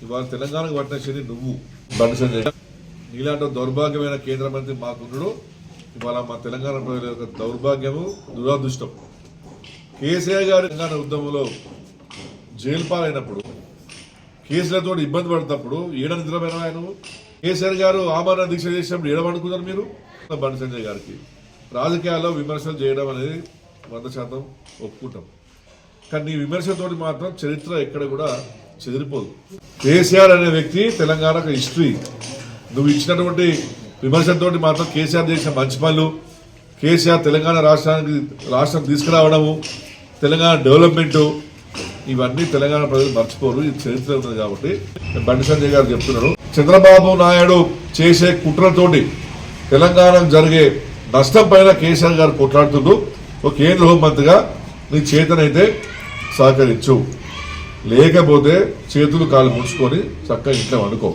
ఇవాళ తెలంగాణకు పట్టిన శని నువ్వు బండి సంజయ్. నీలాంటి దౌర్భాగ్యమైన కేంద్ర మంత్రి మాకుండడు. ఇవాళ మా తెలంగాణ ప్రజల యొక్క దౌర్భాగ్యము, దురదృష్టం. కేసీఆర్ గారి తెలంగాణ ఉద్యమంలో జైలు పాలైనప్పుడు, కేసులతో ఇబ్బంది పడుతున్నప్పుడు ఏడ నిద్రమైన ఆయన కేసీఆర్ గారు ఆమరణ దీక్ష చేసినప్పుడు ఏడమనుకున్నారు మీరు? బండి సంజయ్ గారికి రాజకీయాల్లో విమర్శలు చేయడం అనేది 100% ఒప్పుకుంటాం. కానీ నీ విమర్శతోటి మాత్రం చరిత్ర ఎక్కడ కూడా చెదిరిపోదు. కేసీఆర్ అనే వ్యక్తి తెలంగాణకు హిస్టరీ. నువ్వు ఇచ్చినటువంటి విమర్శతో మాత్రం కేసీఆర్ చేసిన మంచి పనులు, కేసీఆర్ తెలంగాణ రాష్ట్రం తీసుకురావడము, తెలంగాణ డెవలప్మెంటు, ఇవన్నీ తెలంగాణ ప్రజలు మర్చిపోరు. ఇది చరిత్ర ఉంది. కాబట్టి బండి సంజయ్ గారు చెప్తున్నారు, చంద్రబాబు నాయుడు చేసే కుట్రతోటి తెలంగాణకు జరిగే నష్టం పైన కేసీఆర్ గారు కొట్లాడుతుండ్రు. ఒక కేంద్ర హోంమంత్రిగా నీ చేతనైతే సహకరించు, లేకపోతే చేతులు కాళ్ళు ముడుచుకొని చక్కగా ఇంట్లో అనుకో.